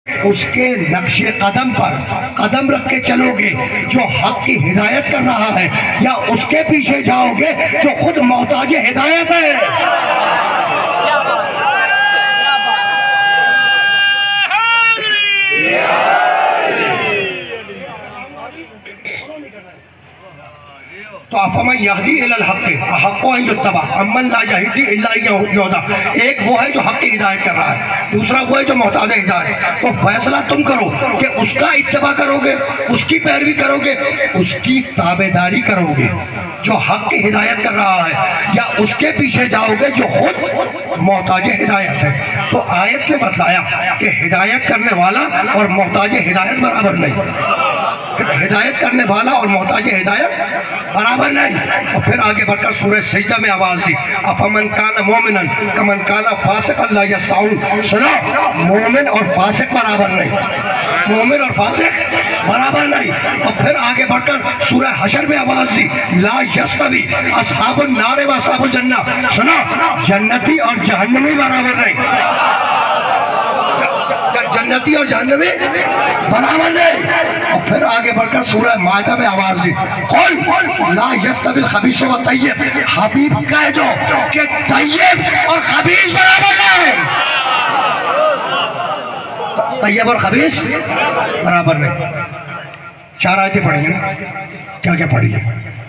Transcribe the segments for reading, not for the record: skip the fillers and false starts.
उसके नक्शे कदम पर कदम रख के चलोगे जो हक की हिदायत कर रहा है, या उसके पीछे जाओगे जो खुद मोहताज हिदायत है। तो अफमन यहदी इलल हक़ अहक़्क़ु अन युत्तबा अम्मन ला यहदी इल्ला युहदा। एक वो है जो हक़ की हिदायत कर रहा है, दूसरा वो है जो मोहताज हिदायत। तो फैसला तुम करो कि उसका इत्तबा करोगे, उसकी पैरवी करोगे, उसकी ताबेदारी करोगे जो हक़ की हिदायत कर रहा है, या उसके पीछे जाओगे जो खुद मोहताज हिदायत है। तो आयत ने बतलाया कि हिदायत करने वाला और मोहताज हिदायत बराबर नहीं, हिदायत करने वाला और मोहताज हिदायत बराबर नहीं। और फिर आगे बढ़कर सूरह सजदा में आवाज दी, अफमन कान मोमिनन कमन कान फासिकन ला यस्ताऊन। सुनो, मोमिन और फासिक बराबर नहीं, मोमिन और फासिक बराबर नहीं। और फिर आगे बढ़कर सूरह हशर में आवाज दी, ला यस्तवी अस्हाबुन नार व अस्हाबुल जन्नह। सुनो, जन्नती और जहन्नमी बराबर नहीं, जन्नती और जहन्नमी बराबर नहीं। और फिर आगे बढ़कर सूरह मायदा में आवाज दी, कुल ला यस्तविल खबीस व तय्यब। हबीब कह दो कि तय्यब और खबीस बराबर नहीं, तय्यब और खबीस बराबर नहीं। चार आयतें पढ़ी हैं, क्या क्या पढ़ी है?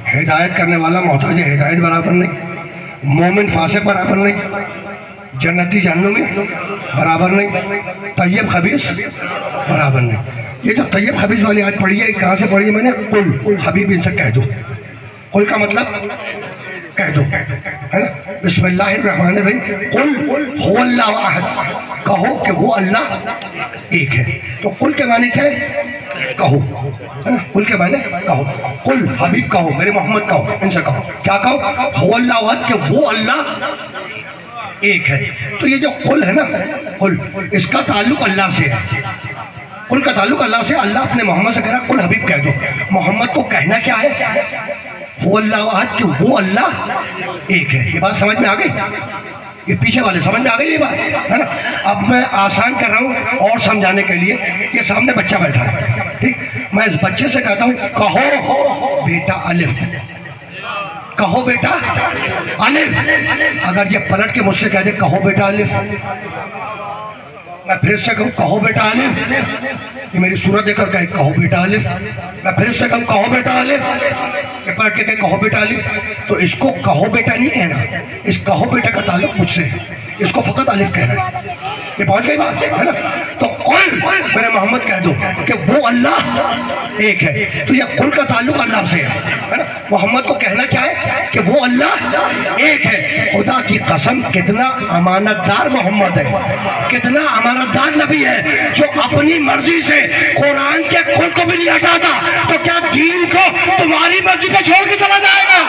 हिदायत करने वाला मोहताज हिदायत बराबर नहीं, मोमिन फासिक बराबर नहीं, जन्नती जहन्नमी बराबर नहीं, तय्यब खबीस बराबर नहीं। ये जो तय्यब खबीस वाली आज पढ़ी है, कहाँ से पढ़ी है मैंने? कुल हबीब इनसे कह दो। कुल का मतलब कह दो, है ना? बिस्मिल्लाहिर्रहमानिर्रहीम। कुल हुवल्लाहु अहद, कहो कि वो अल्लाह एक है। तो कुल के माने क्या है? कहो, है ना? कुल के माने कहो। कुल हबीब कहो, मेरे मोहम्मद कहो, इनसे कहो। क्या कहो? हुवल्लाहु अहद, कि वो अल्लाह एक है। तो ये जो कुल है ना, कुल, इसका ताल्लुक अल्लाह से है। कुल का ताल्लुक अल्लाह से। अल्लाह अपने मोहम्मद से कह रहा कुल हबीब कह दो। मोहम्मद को कहना क्या है? वो अल्लाह अहद, कि वो अल्लाह एक है। ये बात समझ में आ गई? ये पीछे वाले समझ में आ गई ये बात, है ना? अब मैं आसान कर रहा हूँ और समझाने के लिए। ये सामने बच्चा बैठा है, ठीक? मैं इस बच्चे से कहता हूँ, कहो बेटा अलिफ, कहो बेटा अलिफ। अगर ये पलट के मुझसे कह दे कहो बेटा अलिफ, मैं फिर से कहूँ कहो बेटा अलिफ, ये मेरी सूरत देखकर कहे कहो बेटा अलिफ, मैं फिर से कहूँ कहो बेटा अलिफ, ये पलट के कहे कहो बेटा अलिफ, तो इसको कहो बेटा नहीं कहना, इस कहो बेटा का ताल्लुक मुझसे है, इसको फकत अलिफ कहना है। ये पहुंच गई बात, है ना? तो कुल मेरे मोहम्मद कह दो कि वो अल्लाह एक है। तो ये कुल का ताल्लुक अल्लाह से है ना? मोहम्मद को कहना क्या है? कि वो अल्लाह एक है। खुदा की कसम, कितना अमानतदार मोहम्मद है, कितना अमानतदार नबी है, जो अपनी मर्जी से कुरान के कुल को भी नहीं हटाता। तो क्या दीन को तुम्हारी मर्जी पे छोड़ के चला जाएगा?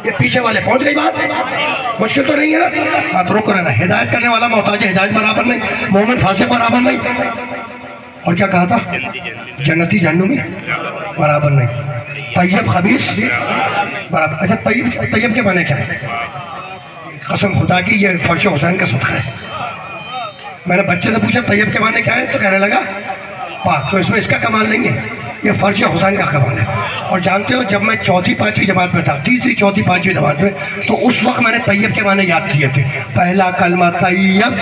ये पीछे वाले पहुंच गई बात, मुश्किल तो नहीं है ना? हाँ, तो रुक रहना। हिदायत करने वाला मोहताज हिदायत बराबर नहीं, मोमिन फासिक बराबर नहीं, और क्या कहा था? जन्नती जहन्नमी बराबर नहीं, तय्यब खबीस बराबर। अच्छा, तय्यब के माने क्या है? कसम खुदा की, ये फर्श हुसैन का सदका है। मैंने बच्चे से पूछा तय्यब के माने क्या है, तो कहने लगा पाक। तो इसमें इसका कमाल नहीं है, ये फर्श हुसैन का कमाल है। और जानते हो, जब मैं चौथी पांचवी जमात में था, तीसरी चौथी पांचवी जमात में, तो उस वक्त मैंने तय्यब के माने याद किए थे। पहला कलमा तय्यब,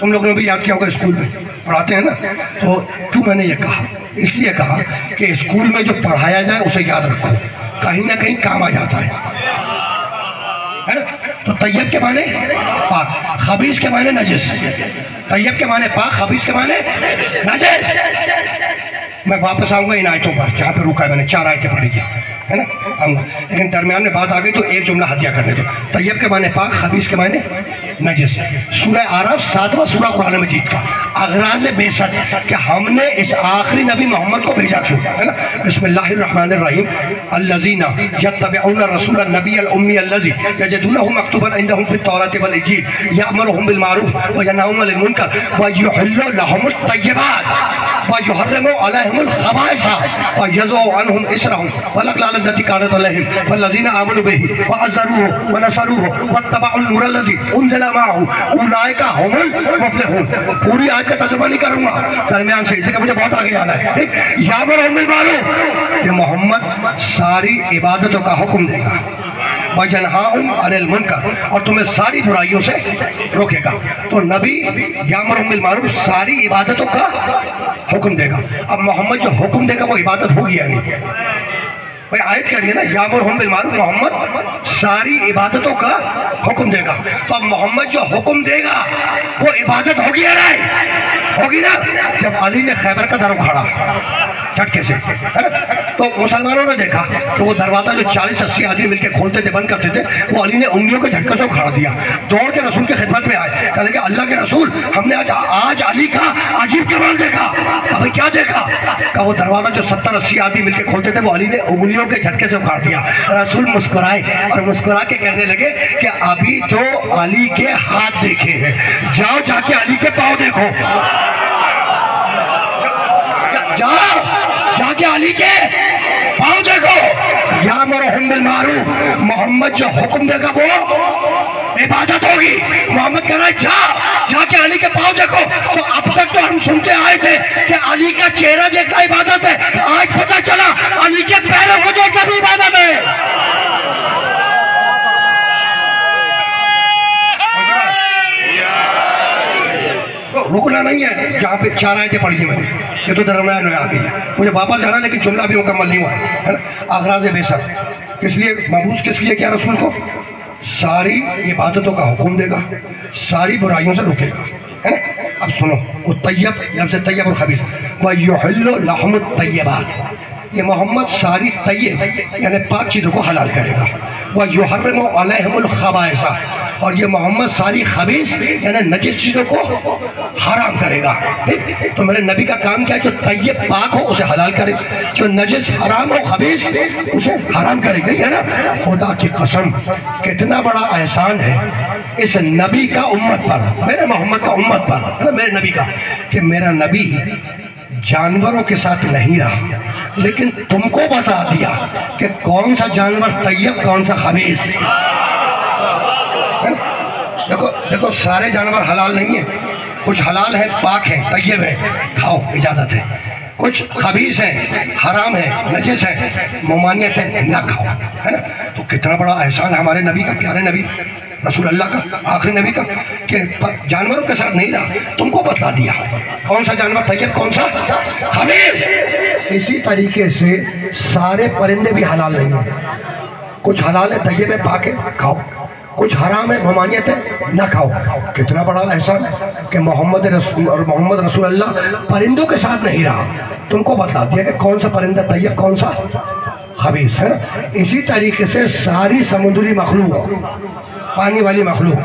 तुम लोगों ने भी याद किया होगा, स्कूल में पढ़ाते हैं ना। तो क्यों मैंने ये कहा? इसलिए कहा कि स्कूल में जो पढ़ाया जाए उसे याद रखो, कहीं ना कहीं काम आ जाता है ना? तो तय्यब के माने पाक, खबीस के माने नजिस। तय्यब के माने पाक, खबीस के माने नजिस। मैं वापस आऊंगा इन आयतों पर जहाँ पे रुका है मैंने, चार आयतें पढ़ी है ना, आऊंगा। लेकिन दरमियान में बात आ गई तो एक जुमला हदिया करने दो। तय्यब के माने पाक, खबीस के माने नजिस। सूरह आरफ 7वां सूरा कुरान मजीद का अगराज़ बेसत कि हमने इस आखिरी नबी मोहम्मद को भेजा क्यों, है ना। बिस्मिल्लाहिर्रहमानिर्रहीम। अल्लज़ीना यत्तबिऊना रसूलन नबियल उम्मी अल्लज़ी यजिदूनहु मक्तूबन इंदहुम फित तौरात वल इंजील यअमुरुहुम बिल मारूफ व यनहाहुम अनिल मुनकर व युहिल्लु लहुमुत तय्यिबात व युहर्रिमु अलैहिमुल खबाइस व यज़उ अन्हुम इसरहुम वल अग़लाल अल्लती कानत अलैहिम वल्लज़ीना आमनु बिही व अज़्ज़रूहु व नसरूहु वत्तबअुन नूरल लज़ी उनज़िला मअहु उलाइका हुमुल मुफ़्लिहून। पूरी आयत का तर्जुमा नहीं करूंगा दरमियान से, इसी का मुझे बहुत आगे आना है। यामुरुहुम बिल मारूफ, ये मोहम्मद सारी इबादतों का हुक्म देगा, व यनहाहुम अनिल मुनकर, और तुम्हें सारी बुराइयों से रोकेगा। तो नबी यामुरुहुम बिल मारूफ सारी इबादतों का हुक्म देगा। अब मोहम्मद जो हुक्म देगा वो इबादत होगी या नहीं? भाई आयत कह रही है ना, यामुरुहुम बिल मारूफ, मोहम्मद सारी इबादतों का हुक्म देगा। तो अब मोहम्मद जो हुक्म देगा वो इबादत होगी या नहीं? होगी ना। जब अली ने खैबर का दर उखाड़ा झटके से, है ना, तो मुसलमानों ने देखा कि वो दरवाजा जो 40-80 आदमी मिलकर खोलते थे, बंद करते थे, वो अली ने उंगलियों के झटके से उखाड़ दिया। दौड़ के रसूल की खिदमत में आए, कहने के अल्लाह के रसूल, हमने आज अली का अजीब कमाल देखा। अभी क्या देखा? का वो दरवाजा जो 70-80 आदमी मिलकर खोलते थे, वो अली ने उंगलियों के झटके से उखाड़ दिया। रसूल मुस्कुराए और मुस्कुरा के कहने लगे कि अभी तो अली के हाथ देखे हैं, जाओ जाके अली के पाँव देखो, जाओ जाके अली के पाँव देखो। यामुरुहुम बिल मारूफ, मोहम्मद जो हुक्म देगा वो इबादत होगी। मोहम्मद कह रहा है जाके अली के पाँव देखो। तो अब तक तो हम सुनते आए थे कि अली का चेहरा देखना इबादत है, आज पता चला अली के पैरों को देखना भी इबादत है। रुकना नहीं है, जहाँ पे 4 आयतें पढ़ी थी मैंने, ये तो दरमियान में आ गई है, मुझे वापस जाना, लेकिन जुमला भी मुकम्मल नहीं हुआ है ना। अगराज़ बेसत किस लिए, महबूस किस लिए क्या? रसूल को सारी इबादतों का हुक्म देगा, सारी बुराइयों से रोकेगा, है ना। अब सुनो, वो तैयब लफ्ज़ तैयब और खबीस, व युहिल्लु लहुमुत तय्यिबात, ये मोहम्मद सारी तय्यब यानी पाक चीज़ों को हलाल करेगा। व युहर्रिमु अलैहिमुल खबाइस, और ये मोहम्मद सारी खबीस यानी नजिस चीज़ों को हराम करेगा। तो मेरे नबी का काम क्या है? जो तय्यब पाक हो उसे हलाल करे, जो नजिस हराम हो खबीस उसे हराम करेगा, है ना। खुदा की कसम, कितना बड़ा एहसान है इस नबी का उम्मत पर, मेरे मोहम्मद का उम्मत पर, है ना, मेरे नबी का, कि मेरा नबी जानवरों के साथ नहीं रहा, लेकिन तुमको बता दिया कि कौन सा जानवर तय्यब कौन सा खबीस। देखो देखो, सारे जानवर हलाल नहीं है, कुछ हलाल है, पाक है, तय्यब है, खाओ, इजाजत है। कुछ खबीस है, हराम है, नजिस है, ममानियत है, ना खाओ, है ना। तो कितना बड़ा एहसान हमारे नबी का, प्यारे नबी रसूल अल्लाह का, आखिरी नबी का, कि जानवरों के साथ नहीं रहा, तुमको बता दिया कौन सा जानवर तय्यब कौन सा खबीस। इसी तरीके से सारे परिंदे भी हलाल नहीं है, कुछ हलाल है, तय्यब है, पाक है, खाओ, कुछ हराम है, ममानियत है, ना खाओ। कितना बड़ा एहसान कि मोहम्मद रसूल अल्लाह परिंदों के साथ नहीं रहा, तुमको बता दिया कि कौन सा परिंदा तय्यब कौन सा खबीस, है ना। इसी तरीके से सारी समुद्री मखलूक, पानी वाली मखलूक,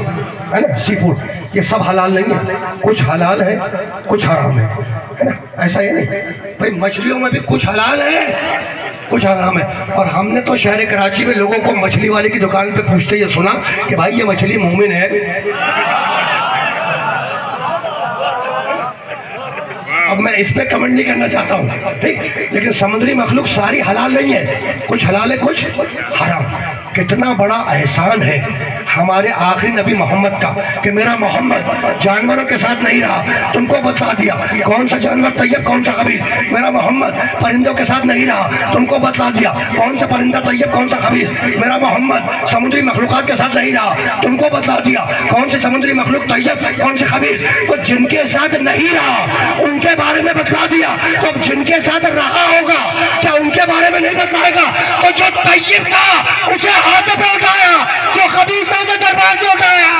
है ना, सी फूड, ये सब हलाल नहीं है, कुछ हलाल है, कुछ हराम है ना। ऐसा ही नहीं भाई, मछलियों में भी कुछ हलाल है, कुछ हराम है। और हमने तो शहर कराची में लोगों को मछली वाले की दुकान पे पूछते ये सुना कि भाई ये मछली मोमिन है। अब मैं इस पे कमेंट नहीं करना चाहता हूँ, ठीक, लेकिन समुद्री मखलूक सारी हलाल नहीं है, कुछ हलाल है, कुछ हराम। कितना बड़ा एहसान है हमारे आखिरी नबी मोहम्मद का कि मेरा मोहम्मद जानवरों के साथ नहीं रहा, तुमको बता दिया कौन सा जानवर तय्यब कौन सा खबीस। मेरा मोहम्मद परिंदों के साथ नहीं रहा, तुमको बता दिया कौन सा परिंदा तय्यब कौन सा खबीस। मेरा मोहम्मद समुद्री मखलूकात के साथ नहीं रहा, तुमको बता दिया कौन से समुद्री मखलूक तय्यब कौन से खबीस। तो जिनके साथ नहीं रहा उनके बारे में बता दिया, तो अब जिनके साथ रहा होगा क्या उनके बारे में नहीं बताएगा? तो जो तय्यब था उसे हाथ पे उठाया, जो खबीस था उसे दरबार से उठाया।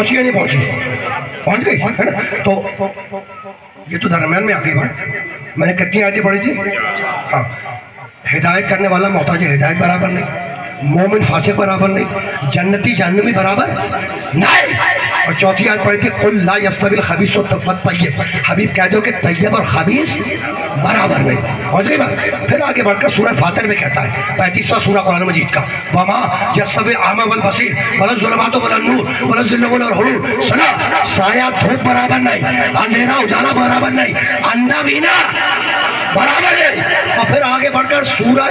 पहुंची या नहीं पहुंची? पहुंच गई है ना। तो ये तो दरम्यान में आ गई बात। मैंने कितनी आयतें पढ़ी थी? हाँ, हिदायत करने वाला मोहताज हिदायत बराबर नहीं, मोमिन फासिक बराबर नहीं, जन्नती जहन्नमी बराबर नहीं। और चौथी आयत पढ़ी थी कुल ला यस्तविल खबीस व तय्यब, हबीब कह दो कि तय्यब और खबीस बराबर नहीं। पहुंच गई बात। फिर आगे बढ़कर सूरह फातिर में कहता है 35वां सूरह कुरान मजीद का, वमा यस्तविल आमा वल बसीर वला ज़ुलमातु वला नूर वला ज़िल्लु वला हुरूर, सुना, साया धूप बराबर नहीं, अंधेरा उजाला बराबर नहीं, अंधा बीना बराबर नहीं। और फिर आगे बढ़कर सूरह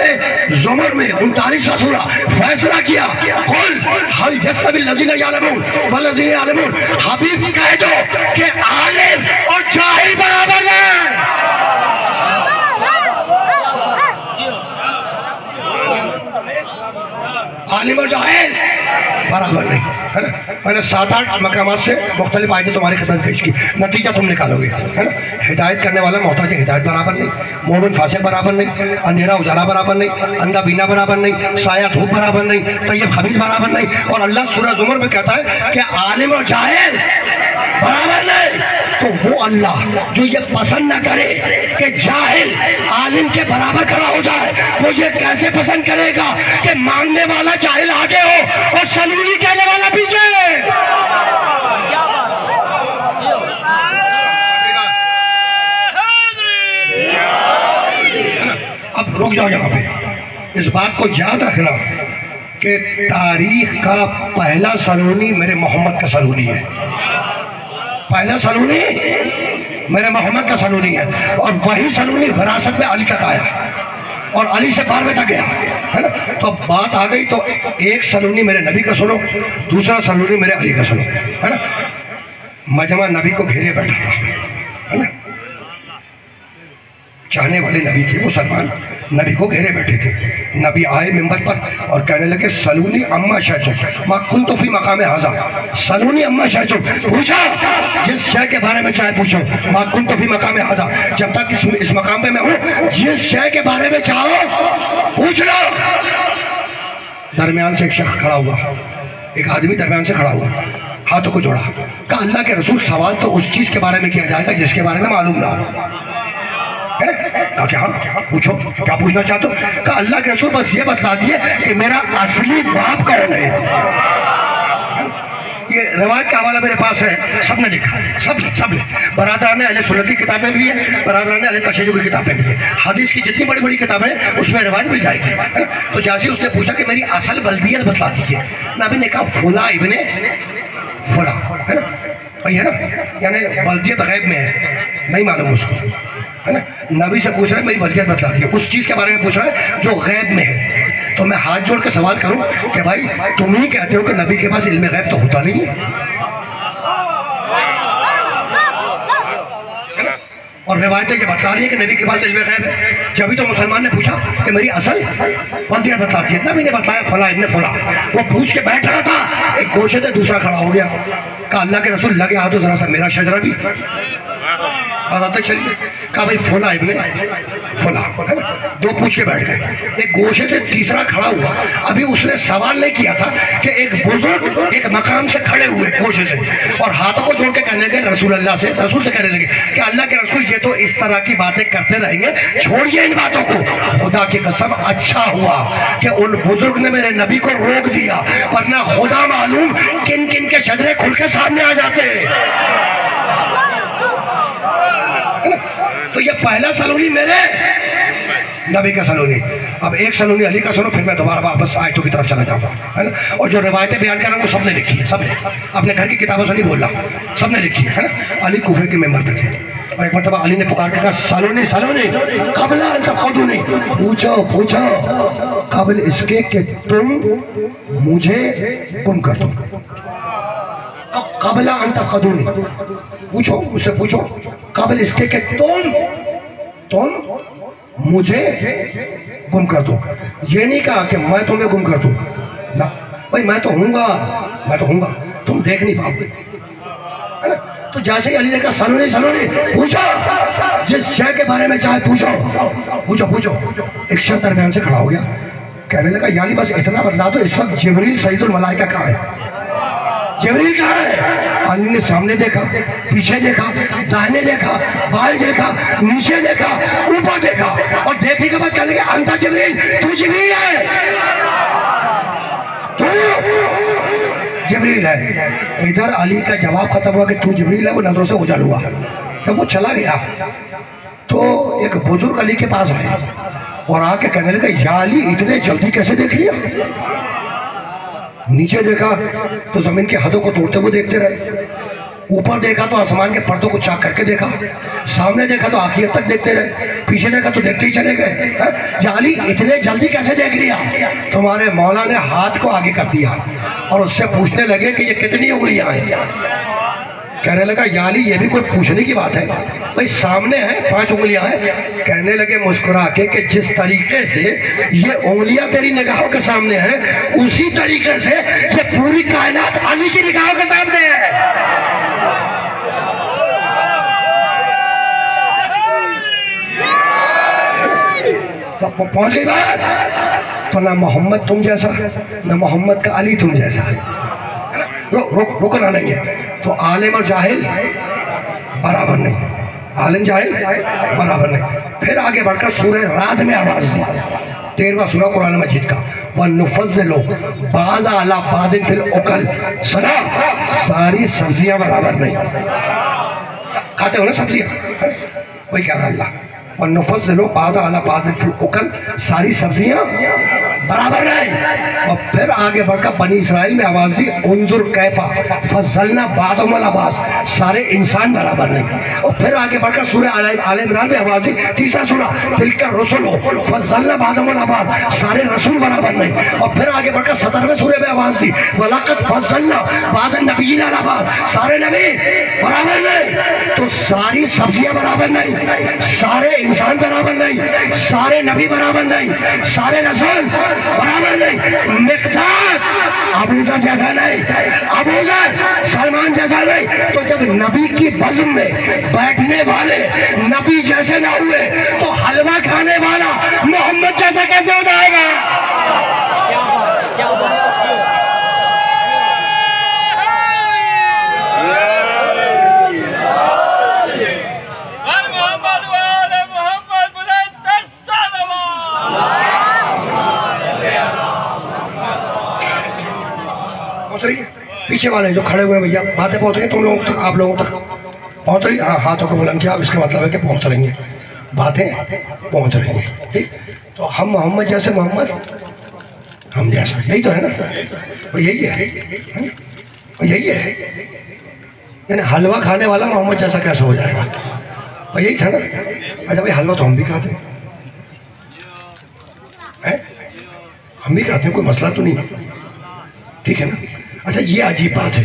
ज़ुमर में 39वां सूरा फैसला किया कुल हल यस्तविल लज़ीना यअलमून वल लज़ीना यअलमून, हबीब कह दो कि आलिम और जाहिल बराबर नहीं। आलिम और जाहिल बराबर नहीं, है ना। मैंने 7-8 मकामात से मुख्तलिफ आयतें तुम्हारी खिदमत पेश की, नतीजा तुम निकालोगे, है ना। हिदायत करने वाला मोहताज हिदायत बराबर नहीं, मोमिन फासिक बराबर नहीं, अंधेरा उजाला बराबर नहीं, अंधा बीना बराबर नहीं, साया धूप बराबर नहीं, तय्यब खबीस बराबर नहीं। और अल्लाह सूरह ज़ुमर में कहता है कि आलिम और जाहिल बराबर नहीं। तो वो अल्लाह जो ये पसंद न करे कि जाहिल आलिम के बराबर खड़ा हो जाए, वो ये कैसे पसंद करेगा कि मांगने वाला जाहिल आगे हो और सलूनी कहने वाला पीछे। अब रुक जाओ यहाँ पे, इस बात को याद रखना कि तारीख का पहला सलूनी मेरे मोहम्मद का सलूनी है। पहला सलूनी मेरे मोहम्मद का सलूनी है, और वही सलूनी विरासत में अली तक आया और अली से 12वें तक गया, है ना। तो बात आ गई, तो एक सलूनी मेरे नबी का सुनो, दूसरा सलूनी मेरे अली का सुनो, है ना। मजमा नबी को घेरे बैठा था, है ना। चाहने वाले नबी के मुसलमान नबी को घेरे बैठे थे। नबी आए मिंबर पर और कहने लगे सलूनी अम्मा शैतुम मा कुन्तु फी मकाम हाज़ा, सलूनी अम्मा शैतुम, पूछा जिस शय के बारे में चाहे पूछो, मा कुन्तु फी मकाम हाज़ा, जब तक इस मकाम पे मैं हूँ जिस शय के बारे में चाहो पूछ लो। दरमियान से एक शख्स खड़ा हुआ, एक आदमी दरमियान से खड़ा हुआ, हाथों को जोड़ा, कहा अल्लाह के रसूल सवाल तो उस चीज के बारे में किया जाएगा जिसके बारे में मालूम ना हो। कहा क्या? पूछो, क्या पूछना चाहते हो? कहा अल्लाह के रसूल बस ये बता दिए कि मेरा असली बाप कौन है। ये रिवायत का हवाला मेरे पास है, सबने लिखा है, सब ने बरादरान अहले सुन्नत की किताबें भी है, बरादरान अहले तशय्युअ की किताबें भी है, हदीस की जितनी बड़ी बड़ी किताबें हैं उसमें रिवायत मिल जाएगी। तो जैसे उसने पूछा कि मेरी असल बल्दियत बतला दीजिए, नबी ने कहा फुला इब्ने फुला, है ना, वही है ना, यानी बल्दियत गैब में है, नहीं मालूम उसको, है ना। नबी से पूछ रहा है मेरी बल्दियत बतला दिए, उस चीज़ के बारे में पूछ रहा है जो गैब में है। तो मैं हाथ जोड़ के सवाल करूं कि भाई तुम ही कहते हो कि नबी के पास इल्म गैब तो होता नहीं है, और रिवायतें के बता रही है कि नबी के पास इल्म गैब है। जब तो मुसलमान ने पूछा कि मेरी असल बल्दियत बता दी, नबी ने बताया फला इब्ने फला। वो पूछ के बैठ रहा था, एक गोशे से दूसरा खड़ा हो गया, कहा अल्लाह के रसूल लगे हाथों जरा सा मेरा शजरा भी बताते चलिए। कहा भाई फुला इब्ने फुला, है ना। दो पूछ के बैठ गए, एक गोशे से तीसरा खड़ा हुआ। अभी उसने सवाल नहीं किया था कि एक बुजुर्ग एक मकाम से खड़े हुए गोशे से और हाथों को जोड़ के कहने लगे रसूल अल्लाह से, रसूल से कहने लगे कि अल्लाह के रसूल ये तो इस तरह की बातें करते रहेंगे, छोड़िए इन बातों को। खुदा की कसम अच्छा हुआ कि उन बुजुर्ग ने मेरे नबी को रोक दिया, वरना खुदा मालूम किन किन के शजरे खुल के सामने आ जाते। तो ये पहला सलूनी मेरे नबी का सलूनी। अब एक सलूनी अली का सुनो, फिर मैं दोबारा वापस आयतों की तरफ चला जाऊंगा, है ना। और जो रिवायतें बयान कर रहा हूँ वो सबने लिखी है, सबने अपने घर की किताबों से नहीं बोल रहा, सबने लिखी है ना। अली कूफे के मेंबर पे थे और एक मरतबा अली ने पुकार के कहा सलूनी सलूनी कबला नहीं, पूछो पूछो कबल इसके कि तुम मुझे गुम कर दो, कबला अंत खदूनी, पूछो उससे पूछो कबल इसके कि तुम मुझे गुम कर दो। ये नहीं कहा कि मैं तुम्हें गुम कर दूं ना, भाई मैं तो हूँगा, तुम देख नहीं पाओगे, है ना। तो जैसे ही अली ने कहा सलोनी सलोनी पूछो जिस शय के बारे में चाहे पूछो। एक शख्स दरमियान से खड़ा हो गया, कहने लगा यानी बस इतना बतला दो इस वक्त जिब्रील सैयदुल मलाइका कहाँ है। जिब्रील कहाँ है? अली ने सामने देखा, पीछे देखा, दाहिने देखा, बाएं देखा, नीचे देखा, ऊपर देखा, और देखने के बाद कहने लगे अंता जिब्रील, तू जिब्रील है, तू जिब्रील है। इधर अली का जवाब खत्म हुआ कि तू जिब्रील है, वो नजरों से ओझल हुआ। जब वो चला गया तो एक बुजुर्ग अली के पास आया और आके कहने लगा, या अली इतने जल्दी कैसे देख लिया? नीचे देखा तो जमीन के हदों को तोड़ते हुए देखते रहे, ऊपर देखा तो आसमान के पर्दों को चाक करके देखा, सामने देखा तो आखिर तक देखते रहे, पीछे देखा तो देखते ही चले गए। या अली इतने जल्दी कैसे देख लिया? तुम्हारे मौला ने हाथ को आगे कर दिया और उससे पूछने लगे कि ये कितनी उंगलियां हैं? कहने लगा, या अली ये भी कोई पूछने की बात है? भाई सामने है 5 उंगलियां हैं। कहने लगे मुस्कुरा के कि जिस तरीके से ये उंगलियां तेरी निगाहों के सामने हैं, उसी तरीके से ये पूरी कायनात अली की निगाहों के सामने है। पहुंच गई बात। तो ना मोहम्मद तुम जैसा, ना मोहम्मद का अली तुम जैसा। रुकना नहीं है। तो आलिम और जाहिल बराबर नहीं, आलिम जाहिल बराबर नहीं। फिर आगे बढ़कर सूरह राद में आवाज दी, 13वां सूरा कुरान मजीद का, वनुफ़ज़्ज़िलु बाज़ अला बाज़िन फिल उकल। सुना, सारी सब्जियां बराबर नहीं। खाते हो ना सब्जियां? वही कह रहा अल्लाह, वनुफ़ज़्ज़िलु बाज़ अला बाज़िन फिल उकल, सारी सब्जियां बराबर नहीं। और फिर आगे बढ़कर बनी इसराइल में आवाज दी, उन्जुर कैफा फज़्ज़लना बादहुम अला बाज़, सारे इंसान बराबर नहीं। और फिर आगे बढ़कर सूरह आले इमरान में आवाज दी, 3रा सूरा, तिलका रसूल फज़्ज़लना बादहुम अला बाज़, सारे रसूल बराबर नहीं। और फिर आगे बढ़कर 17वें सूरे में आवाज दी, वलक़द फज़्ज़लना बाज़न नबिय्यीन अला बाज़, सारे नबी बराबर नहीं। तो सारी सब्जियां बराबर नहीं, सारे इंसान बराबर नहीं, सारे नबी बराबर नहीं, सारे रसूल बराबर नहीं। मिक़दार अबू ज़र जैसा नहीं, अबू ज़र सलमान जैसा नहीं। तो जब नबी की बज़्म में बैठने वाले नबी जैसे ना हुए तो हलवा खाने वाला मोहम्मद जैसा कैसे हो जाएगा? पीछे वाले जो खड़े हुए भैया, बातें पहुंच रही तुम लोगों तक, आप लोगों तक पहुंच रही? हाँ, हाथों को बुलंद किया, अब इसका मतलब है कि पहुंच रही हैं, बातें पहुंच रही हैं। ठीक, तो हम मोहम्मद जैसे मोहम्मद हम जैसा, यही तो है ना, तो यही है, यही है। यानी हलवा खाने वाला मोहम्मद जैसा कैसे हो जाएगा? और यही था ना। अच्छा भाई, हलवा तो हम भी खाते हैं, हम भी खाते हैं, कोई मसला तो नहीं है, ठीक है ना। अच्छा, ये अजीब बात है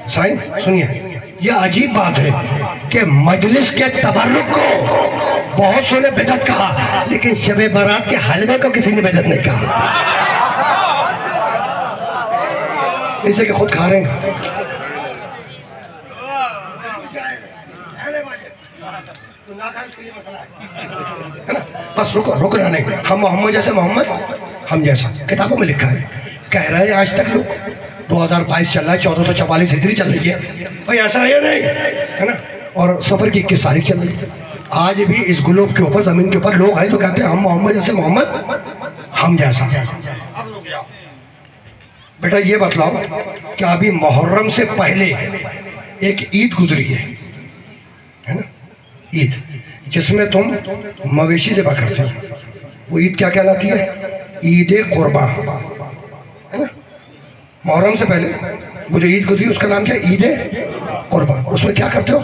साईं, सुनिए, ये अजीब बात है कि मजलिस के तबर्रुक को बहुत सौ ने बिदअत कहा, लेकिन शब बारात के हलवे को किसी ने बिदअत नहीं कहा। इसे कि खुद खा रहे हैं, है ना। बस रुकना नहीं, हम मोहम्मद जैसे मोहम्मद हम जैसा, किताबों में लिखा है, कह रहे हैं आज तक लोग। 2022 चल रहा है, 1444 हिजरी चल रही है भाई, ऐसा है या नहीं, है ना। और सफर की 21 तारीख चल रही है। आज भी इस ग्लोब के ऊपर, जमीन के ऊपर लोग हैं तो कहते हैं हम मोहम्मद जैसे मोहम्मद हम जैसा। बेटा ये बतलाओ कि अभी मुहर्रम से पहले एक ईद गुजरी है ना, ईद जिसमें तुम मवेशी ज़िबा करते हो, वो ईद क्या कहलाती है? ईद कुर्बान, है ना। मुहर्रम से पहले वो जो ईद गुजरी उसका नाम क्या? ईद कुर्बान। उसमें क्या करते हो?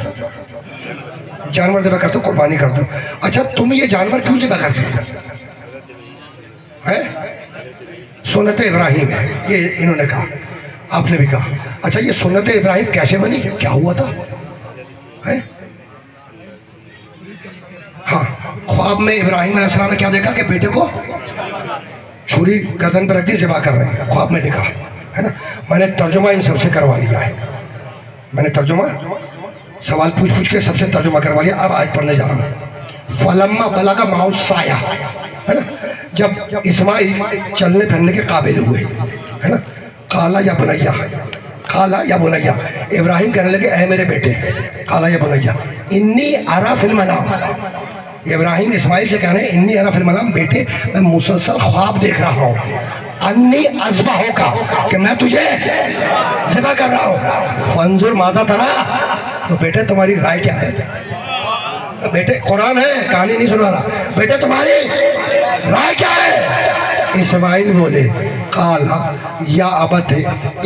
जानवर ज़िबा करते हो, कुर्बानी करते हो। अच्छा, तुम ये जानवर क्यों ज़िबा करते हो? सुन्नत इब्राहिम है, ये इन्होंने कहा, आपने भी कहा। अच्छा, ये सुन्नत इब्राहिम कैसे बनी, क्या हुआ था? है? हाँ, ख्वाब में इब्राहिम अलैहिस्सलाम ने क्या देखा कि बेटे को छुरी गर्दन पर रख दी, ज़िबा कर रहे हैं, ख्वाब में देखा, है ना। मैंने तर्जुमा इन सबसे करवा लिया है, मैंने तर्जुमा सवाल पूछ पूछ के सबसे तर्जुमा करवा लिया। अब आज पढ़ने जा रहा हूँ। फलम्मा बलगा माउस साया, है ना, जब इस्माइल चलने फिरने के काबिल हुए, है ना, काला या बनैया, खाला या बोलैया, इब्राहिम कहने लगे ऐ मेरे बेटे, खाला या बोलैया, इन्नी अरा फिल मनाम, इब्राहिम इस्माइल से कहने इन्नी अरा फिल मनाम, बेटे मैं मुसलसल ख्वाब देख रहा हूँ, अन्नी अज़बा होगा कि मैं तुझे ज़िबा कर रहा हूँ, फंजुर माता तरा, तो बेटे तुम्हारी राय क्या है? तो बेटे कुरान है, कहानी नहीं सुना रहा, बेटे तुम्हारी राय क्या है? इस्माइल बोले काला या अबत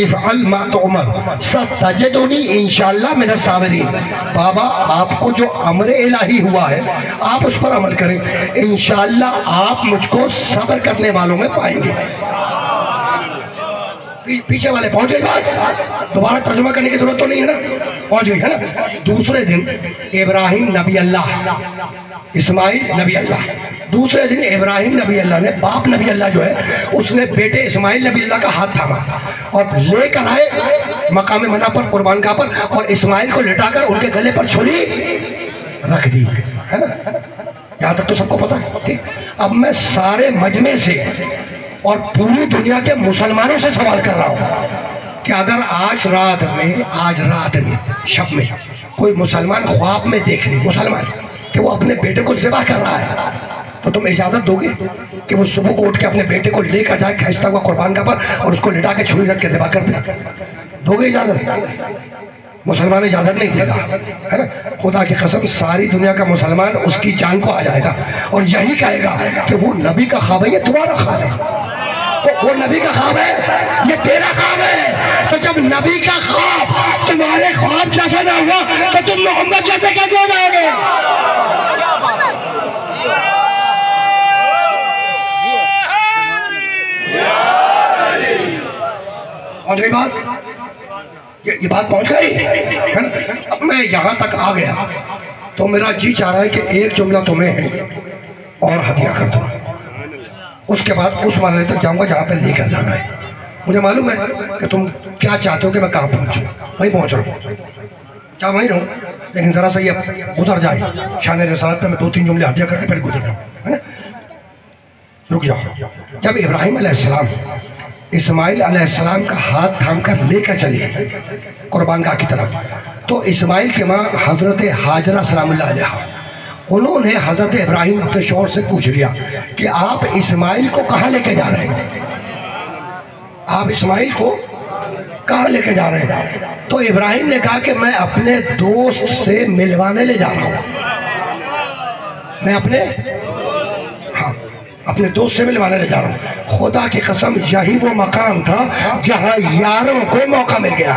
इफ़अल मा तुअमर सतजदुनी इंशाअल्लाह मिनस साबिरीन, बाबा आपको जो अमर इलाही हुआ है आप उस पर अमल करें, इंशाअल्लाह आप मुझको सब्र करने वालों में पाएंगे। पीछे वाले पहुंच गए, बात दोबारा तर्जुमा करने की जरूरत तो नहीं है ना, पहुंच गई है ना। दूसरे दिन इब्राहिम नबी अल्लाह, इस्माइल नबी अल्लाह, दूसरे दिन इब्राहिम नबी अल्लाह ने, बाप नबी अल्लाह जो है उसने बेटे इस्माइल नबी अल्लाह का हाथ थामा और लेकर आए मकाम मना पर, कुर्बान गाह पर, और इस्माइल को लिटाकर उनके गले पर छुरी रख दी, है ना। यहाँ तक तो सबको पता है, ठीक। अब मैं सारे मजमे से और पूरी दुनिया के मुसलमानों से सवाल कर रहा हूँ कि अगर आज रात में शब में कोई मुसलमान ख्वाब में देख ले, मुसलमान कि वो अपने बेटे को ज़िबा कर रहा है, तो तुम इजाज़त दोगे कि वो सुबह को उठ के अपने बेटे को लेकर जाए खींचता हुआ कुर्बान गाह पर और उसको लिटा के छुरी रख के ज़िबा कर दे? दोगे इजाज़त? मुसलमान इजाज़त नहीं देगा, है ना। खुदा की कसम सारी दुनिया का मुसलमान उसकी जान को आ जाएगा और यही कहेगा कि वो नबी का ख्वाब है, ये तुम्हारा ख्वाब है, वो नबी का ख्वाब है, ये तेरा ख्वाब है। तो जब नबी का ख्वाब तुम्हारे ख्वाब जैसा ना हुआ तो तुम मोहम्मद जैसे कैसे हो जाओगे? और ये बात, ये बात पहुंच गई है ना। अब मैं यहाँ तक आ गया तो मेरा जी चाह रहा है कि एक जुमला तुम्हें और हदिया कर दूं, उसके बाद उस मरहले तक जाऊंगा जहाँ पे लेकर जाना है। मुझे मालूम है कि तुम क्या चाहते हो कि मैं कहाँ पहुँचूँ, वहीं पहुँच रहा हूँ, क्या वहीं रहूँ, लेकिन ज़रा सा ये गुजर जाए शान रिसालत पे, मैं 2-3 जुमले हदिया करके फिर गुजर जाऊँ, है ना। रुक जाओ। जब इब्राहिम अलैहिस्सलाम इस्माइल अलैहिस्सलाम का हाथ थाम कर लेकर चले कुर्बान गाह की तरफ, तो इस्माइल की माँ हज़रत हाजरा सलामुल्लाह अलैहा, उन्होंने हज़रत इब्राहिम अपने शौहर से पूछ लिया कि आप इस्माइल को कहाँ लेके जा रहे हैं, आप इस्माइल को कहाँ लेके जा रहे हैं? तो इब्राहिम ने कहा कि मैं अपने दोस्त से मिलवाने ले जा रहा हूँ, मैं अपने दोस्त से मिलवाने ले जा रहा हूँ। खुदा की कसम यही वो मकाम था जहाँ यारों को मौका मिल गया,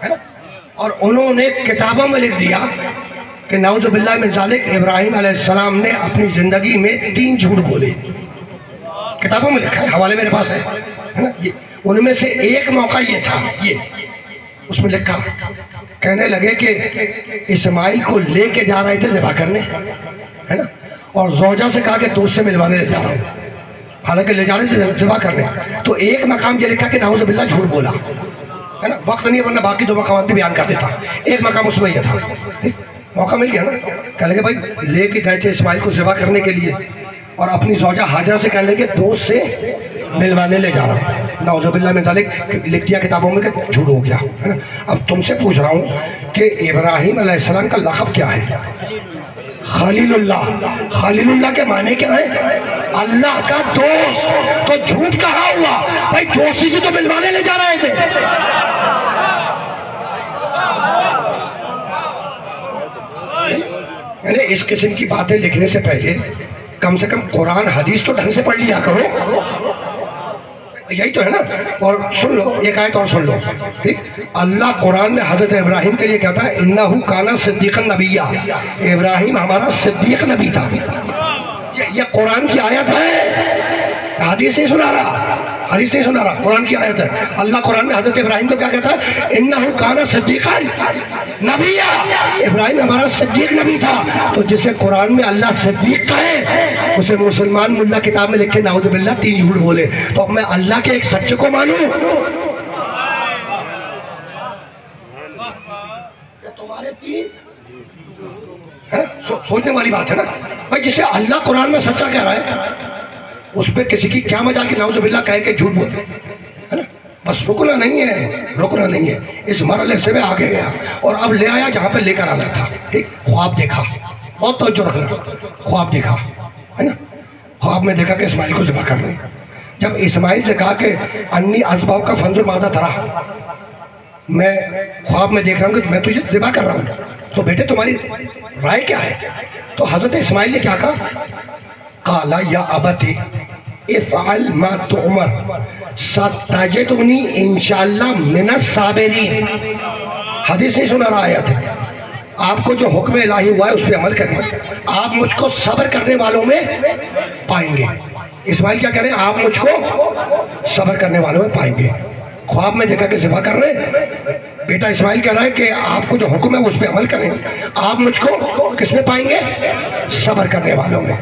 है ना। और उन्होंने किताबों में लिख दिया कि नाउज़ु बिल्लाह मिन ज़ालिक, इब्राहिम अलैहिस्सलाम ने अपनी ज़िंदगी में 3 झूठ बोले, किताबों में लिखा है, हवाले मेरे पास है ना। ये उनमें से एक मौका ये था, ये उसमें लिखा, कहने लगे कि इस्माइल को लेके जा रहे थे ज़िबा करने, है ना, और ज़ौजा से कहा कि दोस्त से मिलवाने ले जा रहा हूँ, हालांकि ले जा रहे थे ज़िबा करने। तो एक मकाम ये लिखा कि नाउज़ु बिल्लाह झूठ बोला, है ना, वक्त नहीं है वरना बाकी 2 मकामात भी बयान कर देता, एक मकाम उसमें यह था, मौका मिल गया ना। कहने लगे भाई लेके गए थे इस्माइल को ज़िबा करने के लिए और अपनी ज़ौजा हाजरा से कहने लगे दोस्त से मिलवाने ले जा रहा हूँ, नाउज़ु बिल्लाह मिन ज़ालिक लिख दिया किताबों में कि झूठ हो गया, है ना। अब तुमसे पूछ रहा हूँ कि इब्राहिम अलैहिस्सलाम का लक़ब क्या है? खलीलुल्लाह। खलीलुल्लाह के माने क्या है? अल्लाह का दोस्त। तो झूठ कहाँ हुआ भाई? दोस्ती से तो मिलवाने ले जा रहे थे। यानी इस किस्म की बातें लिखने से पहले कम से कम कुरान हदीस तो ढंग से पढ़ लिया करो, यही तो है ना। और सुन लो एक आयत और सुन लो, ठीक। अल्लाह कुरान में हजरत इब्राहिम के लिए कहता है इन्नहु काना सिद्दीक़न नबिय्या, इब्राहिम हमारा सिद्दीक नबी था। ये कुरान की आयत है, हदीस नहीं सुना रहा, हदीस नहीं सुना रहा, कुरान की आयत है। अल्लाह कुरान में हजरत इब्राहिम को क्या कहता है? इन्नहु काना सिद्दीक़न नबिय्या, इब्राहिम हमारा सिद्दीक नबी था। तो जिसे कुरान में अल्लाह सिद्दीक कहे उसे मुसलमान मुल्ला किताब में लिखे नाउज़ु बिल्लाह 3 झूठ बोले। तो अब मैं अल्लाह के एक सच्चे को मानूं? तुम्हारे 3 है, सोचने वाली बात है ना भाई। जिसे अल्लाह कुरान में सच्चा कह रहा है उस पर किसी की क्या मजाल की नाउज़ु बिल्लाह कह के झूठ बोलते, है ना। बस रुकना नहीं है, रुकना नहीं है। इस मरहले से मैं आगे गया और अब ले आया जहाँ पे लेकर आना था। ठीक, ख्वाब देखा, बहुत तवज्जो रखना, ख्वाब देखा है ना। ख्वाब में देखा कि इस्माइल को ज़िबा कर रहे हैं। जब इस्माइल से कहा कि अन्नी असबाओं का फंजुर मादा तरा, मैं ख्वाब में देख रहा हूँ कि मैं तुझे ज़िबा कर रहा हूँ, तो बेटे तुम्हारी राय क्या है? तो हजरत इस्माइल ने क्या कहा? काला या अबती इफ़अल मा तुअमर सतजिदुनी इंशाअल्लाह मिनस साबिरीन। हदीस नहीं सुना रहा, आयत है। आपको जो हुक्म इलाही हुआ है उस पर अमल करें, आप मुझको सब्र करने वालों में पाएंगे। इस्माइल क्या कह रहे हैं? आप मुझको सब्र करने वालों में पाएंगे। ख्वाब में देखा कि ज़िबा कर रहे हैं। बेटा इस्माइल कह रहा है कि आपको जो हुक्म है उस पर अमल करें, आप मुझको किस में पाएंगे? सब्र करने वालों में।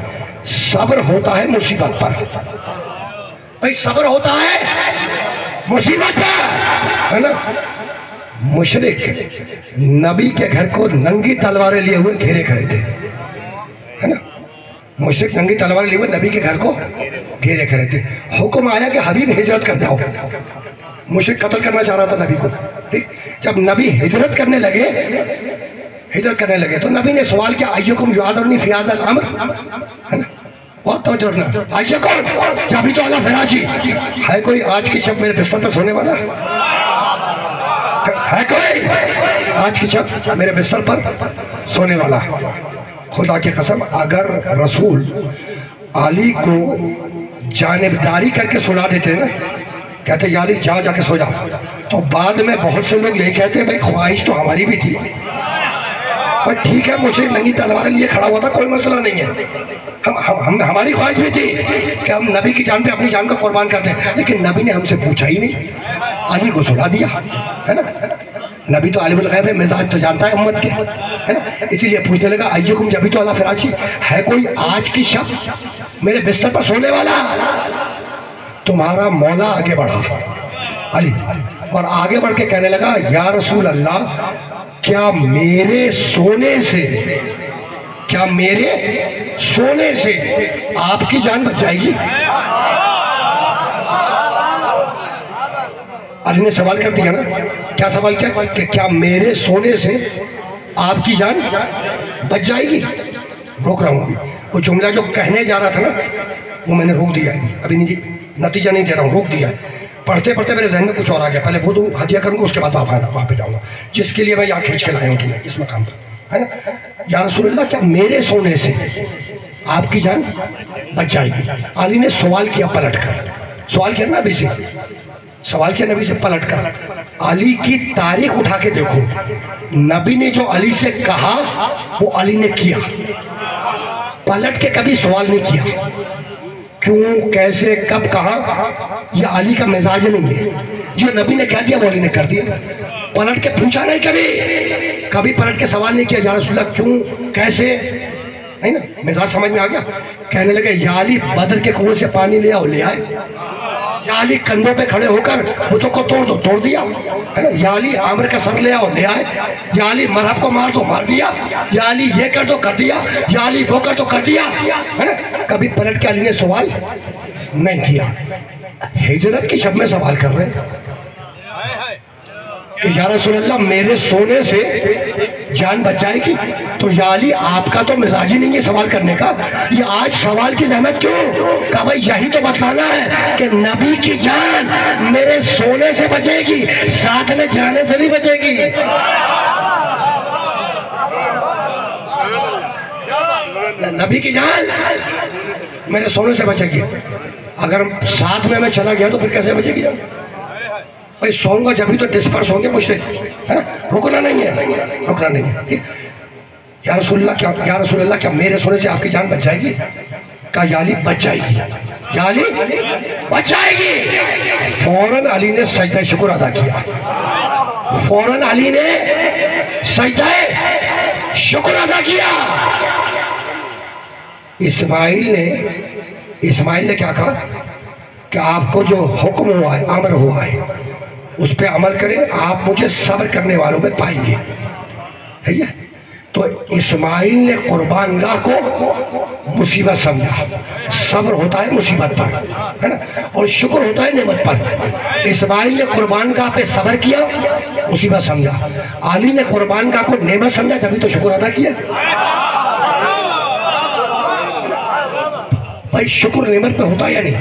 सब्र होता है मुसीबत पर, भाई सब्र होता है मुसीबत पर, है ना। मुशरिक नबी के घर को नंगी तलवारें लिए हुए घेरे खड़े थे, है ना। मुशरिक नंगी तलवारें लिए हुए नबी के घर को घेरे खड़े थे। हुक्म आया कि हबीब हिजरत कर जाओ। मुशरिक कत्ल करना चाह रहा था नबी को। ठीक, जब नबी हिजरत करने लगे तो नबी ने सवाल किया, अय्युकुम युआदुनी फी हाज़ल अम्र, है ना। बहुत तवज्जो रखना, अय्युकुम अभी तो अला फराशी है। कोई आज की शब मेरे बिस्तर पर सोने वाला है? कोई आज की शब मेरे बिस्तर पर सोने वाला? खुदा की कसम, अगर रसूल अली को जानिबदारी करके सुला देते ना, कहते याली जाओ जाके सो जाओ, तो बाद में बहुत से लोग यही कहते हैं भाई ख्वाहिश तो हमारी भी थी, पर ठीक है मुझे नंगी तलवार लिए खड़ा हुआ था, कोई मसला नहीं है। हम हमारी ख्वाहिश भी थी कि हम नबी की जान पे अपनी जान को कुर्बान कर दें, लेकिन नबी ने हमसे पूछा ही नहीं, अली को सुला दिया, है ना। नबी तो आलिमुल गैब है, मिजाज तो जानता है उम्मत के, है ना। इसीलिए पूछने लगा, अय्युकुम जबी तो अला फराशी, है कोई आज की शब मेरे बिस्तर पर सोने वाला? तुम्हारा मौला आगे बढ़ा अली, और आगे बढ़ के कहने लगा, या रसूल अल्लाह, क्या मेरे सोने से आपकी जान बच जाएगी? अली ने सवाल कर दिया ना। क्या सवाल किया? कि क्या मेरे सोने से आपकी जान बच जाएगी? रोक रहा हूँ, वो जुमला जो कहने जा रहा था ना वो मैंने रोक दिया है, अभी नहीं, नतीजा नहीं दे रहा हूँ, रोक दिया है। पढ़ते पढ़ते मेरे जहन में कुछ और आ गया, पहले वो तो हदिया करूँगा, उसके बाद वहाँ पे जाऊँगा, जिसके लिए मैं यहाँ खींच के लाया हूँ तुम्हें इस मकाम पर, है ना। या रसूलुल्लाह, क्या मेरे सोने से आपकी जान बच जाएगी? अली ने सवाल किया पलट कर, सवाल किया नबी से, सवाल किया नबी से पलट कर। अली की तारीख उठा के देखो, नबी ने जो अली से कहा वो अली ने किया, पलट के कभी सवाल नहीं किया क्यों, कैसे, कब, कहाँ। यह अली का मिजाज नहीं है, जो नबी ने कह दिया वो अली ने कर दिया। पलट के पूछा नहीं, कभी पलट के सवाल नहीं किया, या रसूलल्लाह क्यों, कैसे, नहीं ना। मिजाज समझ में आ गया। कहने लगे, या अली बदर के कुएं से पानी ले आओ, ले आए। या अली कंधों पे खड़े होकर बुतों को तोड़ दो, तोड़ दिया, है ना। या अली आमिर का सर ले आओ, ले आए। या अली मरहब को मार दो, मार दिया। या अली ये कर दो, कर दिया। या अली वो कर दो, कर दिया, है ना। कभी पलट के अली ने सवाल नहीं किया। हिजरत की शब में सवाल कर रहे हैं कि या रसूलल्लाह, मेरे सोने से जान बच जाएगी? तो या अली, आपका तो मिजाज ही नहीं है सवाल करने का, ये आज सवाल की जहमत क्यों? कहा भाई यही तो बताना है कि नबी की जान मेरे सोने से बचेगी, साथ में जाने से भी बचेगी। नबी की जान मेरे सोने से बचेगी, अगर साथ में मैं चला गया तो फिर कैसे बचेगी जान? भाई सोऊंगा जब भी तो डिस्पर्स होंगे मुझसे, है ना। रुकना नहीं है, रुकना नहीं है। या रसूलल्लाह, क्या मेरे सोने से आपकी जान बच जाएगी? कहा या अली बच जाएगी, या अली बच जाएगी। फौरन अली ने सजदा शुक्र अदा किया, फौरन अली ने सजदा शुक्र अदा किया। इस्माइल ने क्या कहा कि आपको जो हुक्म हुआ है, अमर हुआ है, उस पर अमल करें, आप मुझे सब्र करने वालों में पाएंगे। ठीक है, तो इस्माइल ने कुर्बानगाह को मुसीबत समझा। सब्र होता है मुसीबत पर, है ना, और शुक्र होता है नेमत पर। इस्माइल ने कुर्बानगाह पे सब्र किया, मुसीबत समझा। अली ने कुर्बानगाह को नेमत समझा, तभी तो शुक्र अदा किया। भाई शुक्र नेमत पे होता है या नहीं?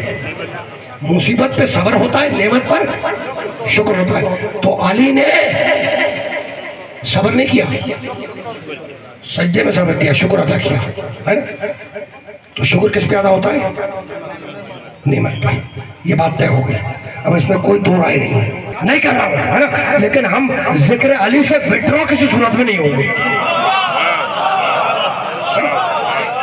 मुसीबत पे सब्र होता है, नेमत पर शुक्र होता है। तो अली ने सब्र नहीं किया, सज्जे में सब्र किया, शुक्र अदा किया, है ना। तो शुक्र किस पे अदा होता है? नेमत पर। ये बात तय हो गई, अब इसमें कोई दो राय नहीं कर रहा हूं, है ना। लेकिन हम जिक्र अली से विड्रॉ किसी सूरत में नहीं होंगे,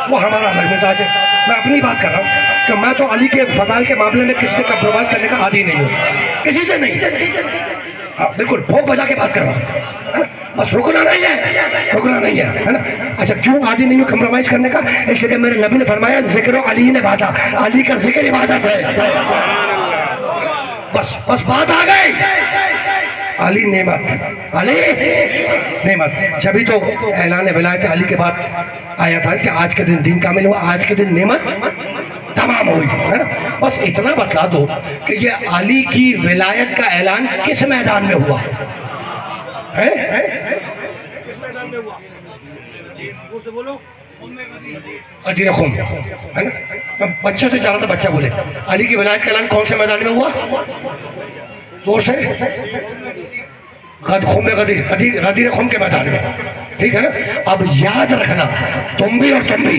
वो हमारा अलग मिजाज है। मैं अपनी बात कर रहा हूँ कि मैं तो अली के फजाइल के मामले में किसी से कंप्रोमाइज करने का आदी नहीं हूँ, किसी से नहीं। हाँ बिल्कुल भोग बजा के बात कर रहा हूँ, है ना। बस रुकना नहीं है, रुकना नहीं है ना। अच्छा क्यों आदी नहीं हूँ कंप्रोमाइज करने का? इसलिए मेरे नबी ने फरमाया जिक्र अली ने बाता, अली का जिक्र इबादत है। बस बस बात आ गई, अली नेमत, अली नेमत। जभी तो ऐलान विलायत अली के बाद आया था कि आज के दिन कामिल हुआ, आज के दिन नेमत तमाम हुई, है ना। बस इतना बतला दो कि ये अली की विलायत का ऐलान किस मैदान में हुआ है? किस मैदान में हुआ? बोलो, गदीर खुम, है ना। मैं बच्चे से जा रहा था, बच्चा बोले अली की विलायत का ऐलान कौन से मैदान में हुआ? जोर से, गदीर खुम के मैदान में, ठीक है ना। अब याद रखना, तुम भी और तुम भी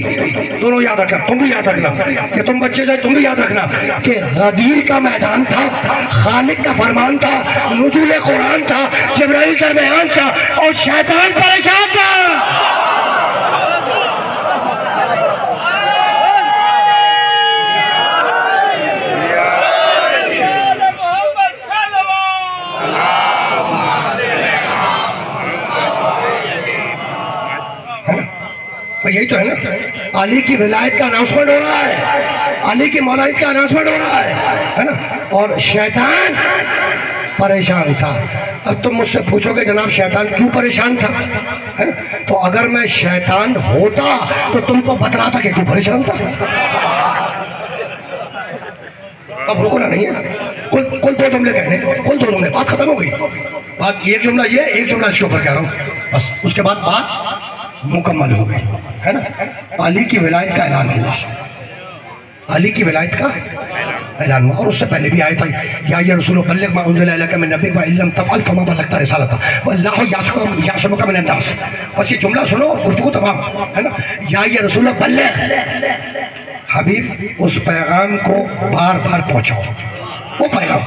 दोनों याद रखना, तुम भी याद रखना कि तुम बच्चे जाए, तुम भी याद रखना कि गदीर का मैदान था, खालिक का फरमान था, नुज़ूल कुरान था, जिब्राइल का बयान था और शैतान परेशान था। यही तो है ना, अली की विलायत का अनाउंसमेंट हो रहा है, अली की मौलायत का अनाउंसमेंट हो रहा है ना। और शैतान परेशान था। अब तुम मुझसे पूछोगे जनाब शैतान क्यों परेशान था, है ना। तो अगर मैं शैतान होता तो तुमको बतलाता कि क्यों परेशान था। अब रुकना नहीं है, कुल दो जुमले कहने, कुल दो जुमले, बात खत्म हो गई। बात एक जुमला ये, एक जुमला इसके ऊपर कह रहा हूँ, बस उसके बाद बात मुकम्मल हो गई, है ना। अली की विलायत का ऐलान हुआ, अली की विलायत का ऐलान हुआ। और उससे पहले भी आया था, या रसूल बल्लिग मा उनज़िला इलैका मिन रब्बिक व इल्लम तफ़अल फमा बल्लग़्ता रिसालता वल्लाहु यासिमुका मिनन नास। बस ये जुमला सुनो और गुफ्तगू तमाम, है ना। या रसूल बल्लिग, हबीब उस पैगाम को बार बार पहुँचाओ, वो पैगाम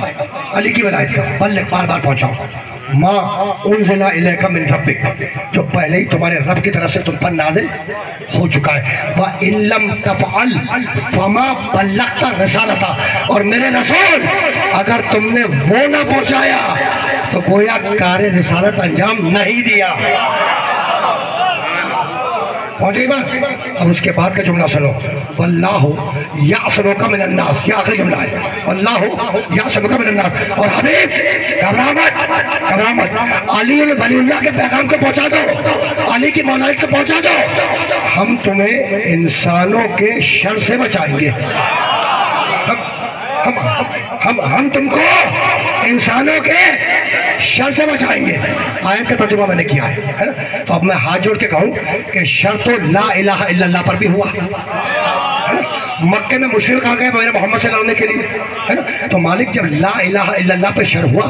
अली की विलायत का, बल्लिग बार बार पहुँचाओ। माँ उनज़िला इलैका मिन रब्बिक, जो पहले ही तुम्हारे रब की तरफ से तुम पर नाज़िल हो चुका है। व इल्लम तफ़अल फमा बल्लग़्ता रिसालता, और मेरे रसूल अगर तुमने वो ना पहुंचाया तो गोया कार्य रिसालत अंजाम नहीं दिया। पहुंची बात। अब उसके बाद का जुमला सुनो, वल्लाहु यासिमुका मिनन नास, ये आखिरी जुमला है, वल्लाहु यासिमुका मिनन नास। और हबीब घबरा मत, अली वलीउल्लाह के पैगाम को पहुंचा दो, अली की मौलायत को पहुंचा दो, हम तुम्हें इंसानों के शर से बचाएंगे। हम तुमको इंसानों के शर से बचाएंगे। आयत का तर्जुमा मैंने किया है ना। तो अब मैं हाथ जोड़ के कहूं कि शर तो ला इलाहा इल्लल्लाह पर भी हुआ, है ना। मक्के में मुशरिक कहा गया मेरे मोहम्मद से लड़ने के लिए, है ना। तो मालिक जब ला इलाहा इल्लल्लाह पे शर हुआ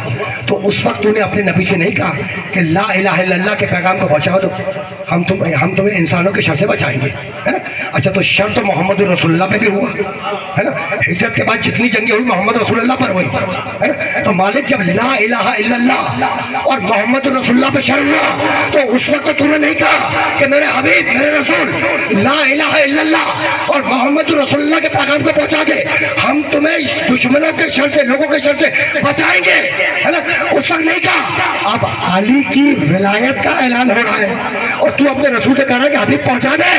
तो उस वक्त तूने अपने नबी से नहीं कहा कि ला इलाहा इल्लल्लाह के पैगाम को पहुंचा दो, हम तुम्हें इंसानों के शर से बचाएंगे, है ना। अच्छा तो शर तो मोहम्मद रसूलुल्लाह पे भी हुआ, है ना। हिजरत के बाद जितनी जंगें हुई मोहम्मद रसूलुल्लाह पर हुई, है ना। तो मालिक जब ला इलाहा इल्लल्लाह और मोहम्मद रसूलुल्लाह पे शर हुआ तो उस वक्त तूने नहीं कहा कि मेरे हबीब मेरे रसूल ला इलाहा इल्लल्लाह और मोहम्मद रसूलुल्लाह के पैगाम को पहुंचा दे, हम तुम्हें दुश्मनों के शर से, लोगों के शर से बचाएंगे, है ना। उस वक्त नहीं कहा। अब अली की विलायत का ऐलान हो रहा है और तू अपने रसूल से कह रहा है कि हबीब पहुंचा दे,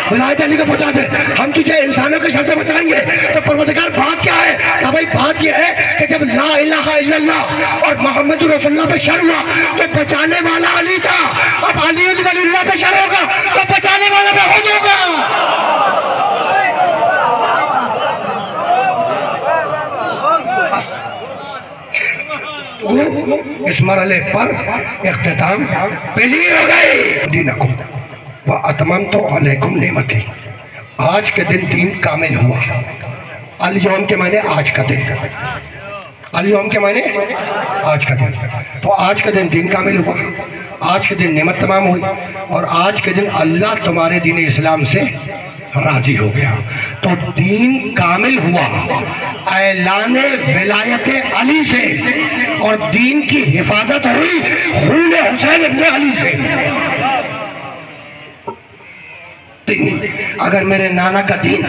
विलायत अली को पहुंचा दे, हम तुझे इंसानों के शर से बचाएंगे। तो परवरदिगार बात क्या है? तो भाई बात यह है कि जब ला इलाहा इल्लल्लाह और मोहम्मद रसूलुल्लाह पे शर हुआ तो बचाने वाला अली था अब अली वलील्लाह पे शर होगा तो बचाने वाला मैं खुद होगा। इस मरहले पर इख्तिताम पहली हो गई। दीनकुम व अतममतु अलैकुम नेमती, आज के दिन दीन कामिल हुआ। अल-यौम के माने आज का दिन, अल-यौम के माने आज का दिन। तो आज के दिन दीन कामिल हुआ, आज के दिन नेमत तमाम हुई और आज के दिन अल्लाह तुम्हारे दीन इस्लाम से राजी हो गया। तो दीन कामिल हुआ ऐलान विलायत अली से और दीन की हिफाजत हुई खून हुसैन इब्न अली से। अगर मेरे नाना का दीन,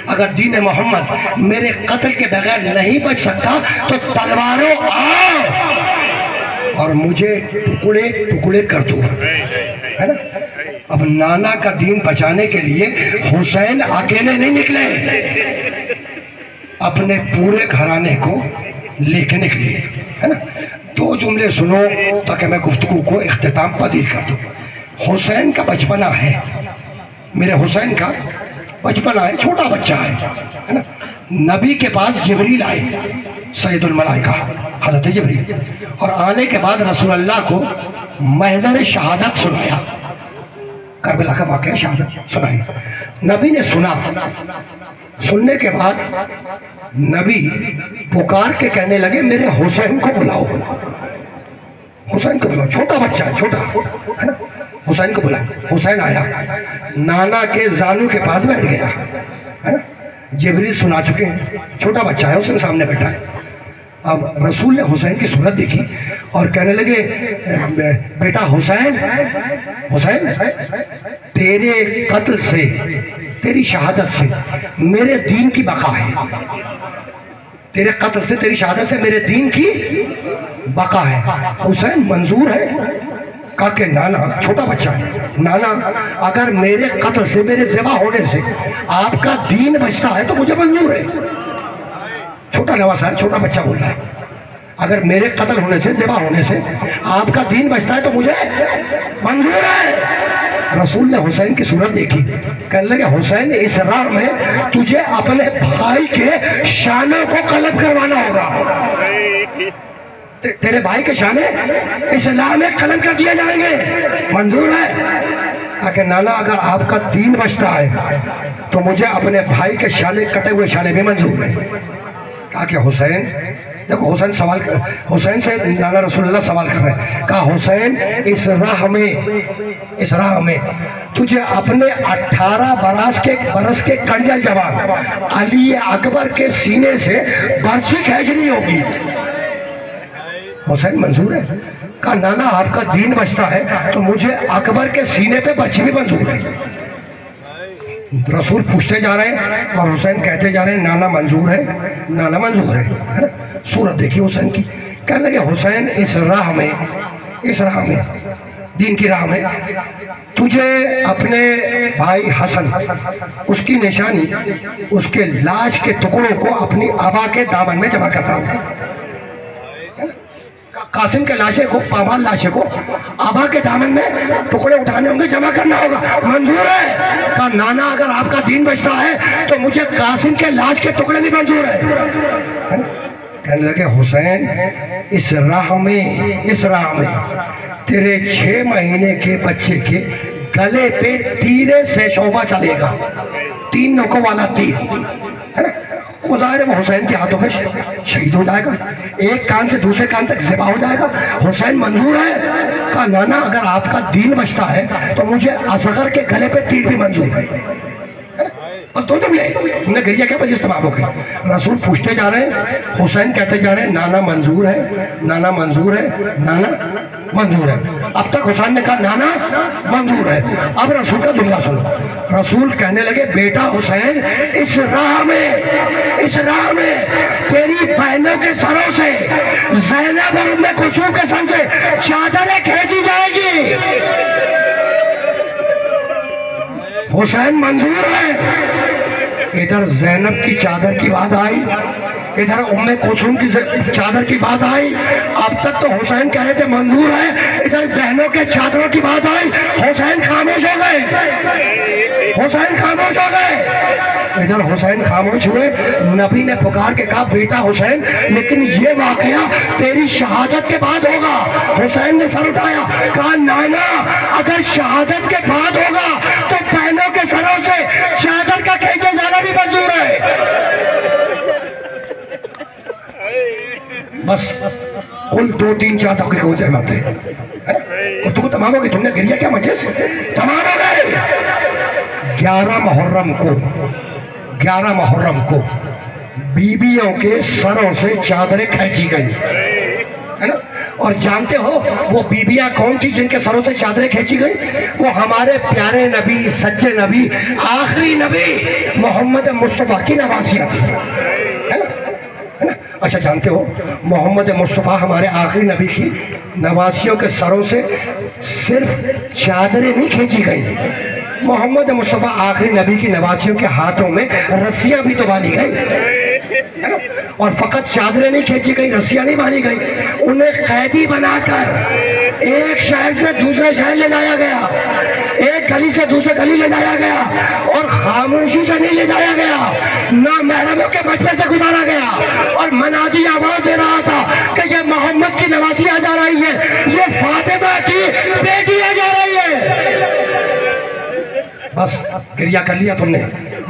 अगर दीन मोहम्मद मेरे कत्ल के बगैर नहीं बच सकता तो तलवारों आओ और मुझे टुकड़े टुकड़े कर दो, है ना। अब नाना का दीन बचाने के लिए हुसैन अकेले नहीं निकले, अपने पूरे घराने को लेके निकले, है ना। दो जुमले सुनो ताकि मैं गुफ्तगू को इख्तिताम पदीर कर दूं। हुसैन का बचपना है, मेरे हुसैन का बचपना है, छोटा बच्चा है ना। नबी के पास जिब्रील आए, सैयदुल मलाइका हज़रत जिब्रील, और आने के बाद रसूल अल्लाह को महज़र शहादत सुनाया, करबला का वाक़या शहादत सुनाई। नबी ने सुना, सुनने के बाद नबी पुकार के कहने लगे मेरे हुसैन को बुलाओ, हुसैन को बुलाओ। छोटा बच्चा है, छोटा, है ना। हुसैन को बुलाओ। हुसैन आया, नाना के जानू के पास बैठ गया, है ना। जिब्रील सुना चुके हैं, छोटा बच्चा है, उसके सामने बैठा है। अब रसूल ने हुसैन की सूरत देखी और कहने लगे बेटा हुसैन, हुसैन तेरे कत्ल से, तेरी शहादत से मेरे दीन की बका है, तेरे कत्ल से, तेरी शहादत से मेरे दीन की बका है। हुसैन मंजूर है? कहा कि नाना, छोटा बच्चा है, नाना अगर मेरे कत्ल से, मेरे ज़िबा होने से आपका दीन बचता है तो मुझे मंजूर है। छोटा नवासा है, छोटा बच्चा बोल रहा है, अगर मेरे कत्ल होने से, ज़िबा होने से आपका दीन बचता है तो मुझे मंजूर है। रसूल ने हुसैन की सूरत देखी, कहने लगे हुसैन इस राह में तुझे अपने भाई के शानों को कलब करवाना होगा, तेरे भाई के शाने इस्लाम में कलम कर दिए जाएंगे, मंजूर है? कि नाना अगर आपका दीन बचता है तो मुझे अपने भाई के शाने, कटे हुए शाने भी मंजूर है। कहा कि हुसैन, देखो हुसैन सवाल कर, हुसैन से नाना रसूलुल्लाह सवाल कर रहे हैं। कहा हुसैन इस राह में, इस राह में तुझे अपने 18 बरस के कंजल जवान अली अकबर के सीने से बर्छी खींचनी होगी। हुसैन मंजूर है? कहा नाना आपका दीन बचता है तो मुझे अकबर के सीने पे बर्छी भी मंजूर है। रसूल पूछते जा रहे हैं और हुसैन कहते जा रहे हैं नाना मंजूर है, नाना मंजूर है ना। सूरत देखिए हुसैन की, कहने लगे हुसैन इस राह में, इस राह में, दीन की राह में तुझे अपने भाई हसन, उसकी निशानी, उसके लाश के टुकड़ों को अपनी आबा के दामन में जमा करना होगा। कासिम के लाशे को, पामाल लाशे को आबा के दामन में टुकड़े उठाने होंगे, जमा करना होगा, मंजूर है? कहा नाना अगर आपका दीन बचता है तो मुझे कासिम के लाश के टुकड़े भी मंजूर है। कहने लगे हुसैन इस राह में, इस राह में तेरे 6 महीने के बच्चे के गले पे तीरे से शोभा चलेगा, 3 नोकों वाला तीर, है ना। वो जाहिर है वो हुसैन के हाथों में शहीद हो जाएगा, एक कान से दूसरे कान तक ज़िबा हो जाएगा। हुसैन मंजूर है? कहा नाना अगर आपका दीन बचता है तो मुझे असगर के गले पे तीर भी मंजूर है। और तो तुमने गिरिया क्या बजे तमाम हो गए। रसूल पूछते जा रहे हैं, हुसैन कहते जा रहे हैं नाना मंजूर है, नाना मंजूर है, नाना मंजूर है। अब तक हुसैन ने कहा नाना मंजूर है। अब रसूल का जुमला सुनो। रसूल कहने लगे बेटा हुसैन इस राह में, इस राह में तेरी बहनों के सरों से, ज़ैनब और उम्मे कुलसूम के सर से चादरें खींची जाएगी। हुसैन मंजूर है? इधर ज़ैनब की चादर की बात आई, इधर उम्मे कुलसूम की चादर की बात आई, अब तक तो हुसैन कह रहे थे मंजूर है, इधर बहनों के चादरों की बात आई, हुसैन खामोश हो गए, हुसैन खामोश हो गए। इधर हुसैन खामोश हुए, नबी ने पुकार के कहा बेटा हुसैन, लेकिन ये वाकया तेरी शहादत के बाद होगा। हुसैन ने सर उठाया, कहा नाना अगर शहादत के बाद होगा तो बहनों के सरों से चादर का खींचे जाना भी मंजूर है। बस कुल 2-3-4 तक हो जाए माते उसको तमाम हो गई, तुमने गिरिया क्या मजे से तमाम हो गए। 11 मुहर्रम को बीबियों के सरों से चादरें खींची गई, है ना। और जानते हो वो बीबियां कौन थी जिनके सरों से चादरें खींची गई? वो हमारे प्यारे नबी, सच्चे नबी, आखिरी नबी मोहम्मद मुस्तफा की नवासियां थी, है ना। अच्छा जानते हो मोहम्मद मुस्तफ़ा हमारे आखिरी नबी की नवासियों के सरों से सिर्फ चादरें नहीं खींची गई, मोहम्मद मुस्तफ़ा आखिरी नबी की नवासियों के हाथों में रस्सियां भी तो बांधी गई, और फकत चादरें नहीं खींची गई, रस्सियां नहीं बांधी गई, उन्हें कैदी बनाकर एक शहर से दूसरे शहर ले जाया गया, एक गली से दूसरे गली ले जाया गया, और खामोशी से नहीं ले जाया गया, ना महरमों के मजबे से गुजारा गया, और मनादी आवाज दे रहा था कि ये मोहम्मद की नवासी आ जा रही है, ये फातिमा की बेटी आ जा रही है। बस गिरिया कर लिया तुमने,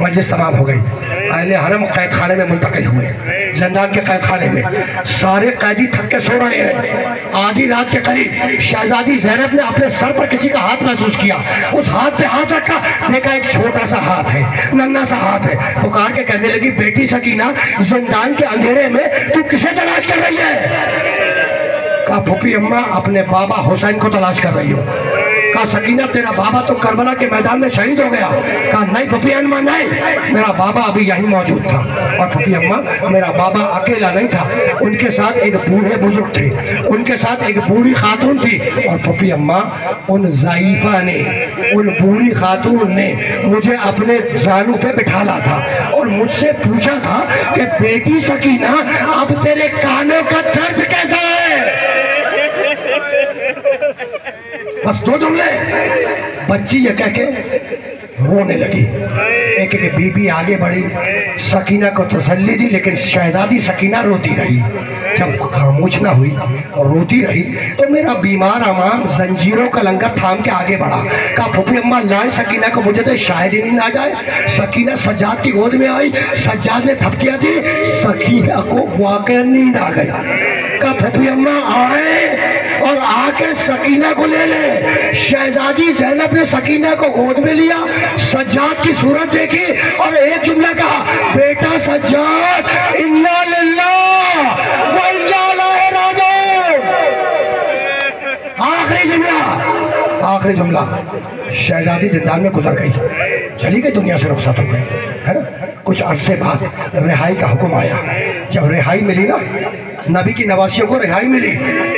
मजलिस तमाम हो गई। अहले हरम कैद खाने में मुंतकिल हुए, जिंदान के कैद खाने में सारे कैदी थक के सो रहे हैं। आधी रात के करीब शहजादी ज़ैनब ने अपने सर पर किसी का हाथ महसूस किया, उस हाथ पे हाथ रखा, देखा एक छोटा सा हाथ है, नन्हा सा हाथ है। पुकार के कहने लगी बेटी सकीना, जिंदान के अंधेरे में तू किसे तलाश कर रही है? कहा फूफी अम्मा अपने बाबा हुसैन को तलाश कर रही हो। कहा सकीना तेरा बाबा तो करबला के मैदान में शहीद हो गया। कहा नहीं फूफी अम्मा नहीं, मेरा बाबा अभी यहीं मौजूद था। और फूफी अम्मा मेरा बाबा अकेला नहीं था, उनके साथ एक बूढ़े बुजुर्ग थे, उनके साथ एक बूढ़ी खातून थी। और फूफी अम्मा उन ज़ाइफा ने, उन बूढ़ी खातून ने मुझे अपने जानू पे बिठाला था और मुझसे पूछा था कि बेटी सकीना अब तेरे कानों का दर्द कैसा है? बस 2 जुमले, बच्ची ये कह के रोने लगी। एक एक बीबी आगे बढ़ी, सकीना को तसल्ली दी, लेकिन शहजादी सकीना रोती रही। जब खामोश ना हुई और रोती रही तो मेरा बीमार अमाम जंजीरों का लंगर थाम के आगे बढ़ा। कहा फूफी अम्मा लाए सकीना को, मुझे तो शायद ही नींद आ जाए। सकीना सज्जाद की गोद में आई, सज्जाद ने थपकियां दी, सकीना को वाकई नींद आ गई। कहा फूफी अम्मा आए और आके सकीना को ले ले। शहजादी ज़ैनब ने सकीना को गोद में लिया, सज्जाद की सूरत देखी और एक जुमला कहा, बेटा सज्जाद इन्ना लिल्लाह व इन्ना इलैहि राजिऊन। आखिरी जुमला शहजादी जिंदान में गुजर गई, चली गई, दुनिया से रुखसत हो गई, है ना। कुछ अरसे बाद रिहाई का हुक्म आया। जब रिहाई मिली ना, नबी की नवासियों को रिहाई मिली,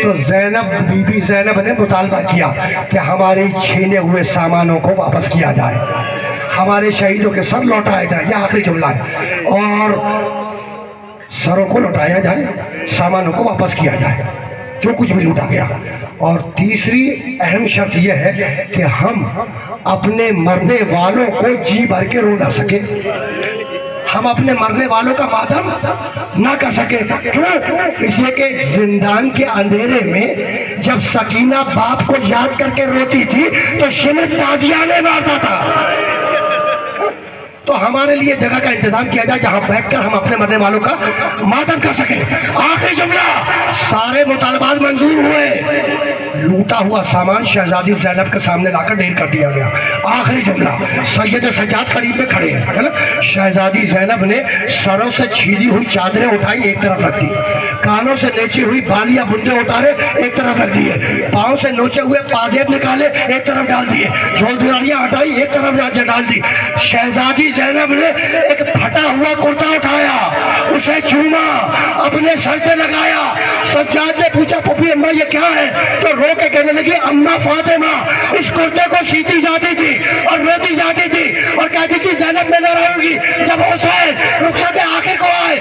तो ज़ैनब, बीबी ज़ैनब ने मुतालबा किया कि हमारे छीने हुए सामानों को वापस किया जाए, हमारे शहीदों के सर लौटाए जाए। यह आखिरी जुमला है। और सरों को लौटाया जाए, सामानों को वापस किया जाए, जो कुछ भी लूटा गया। और तीसरी अहम शर्त यह है कि हम अपने मरने वालों को जी भर के रो ना सके, हम अपने मरने वालों का मातम ना कर सके। क्यों? इसलिए कि जिंदान के अंधेरे में जब सकीना बाप को याद करके रोती थी तो शिमर ताजियाने मारता था। तो हमारे लिए जगह का इंतजाम किया जाए जहां बैठकर हम अपने मरने वालों का मातम कर सके। आखिरी जुमला, सारे मुतालबात मंजूर हुए, लूटा हुआ सामान शहजादी ज़ैनब के सामने लाकर ढेर कर दिया गया। आखिरी जुमला, सैयद सज्जाद करीब में खड़े हैं, है ना। शहजादी ज़ैनब ने सरों से छीली हुई चादरें उठाई, एक तरफ रख दी, कानों से नीचे हुई बालिया बुंदे उतारे, एक तरफ रख दिए, पाँव से नोचे हुए पाजेब निकाले, एक तरफ डाल दिए, झोल दुरानियां हटाई, एक तरफ डाल दी। शहजादी ज़ैनब ने एक फटा हुआ कुर्ता उठाया, उसे चूमा, अपने सर से लगाया। सज्जाद ने पूछा फूफी अम्मा ये क्या है? तो रो के कहने लगी अम्मा फातिमा इस कुर्ते को सीती जाती थी और रोती जाती थी और कहती थी ज़ैनब में न रहूंगी। जब हुसैन रुखसत आखिर को आए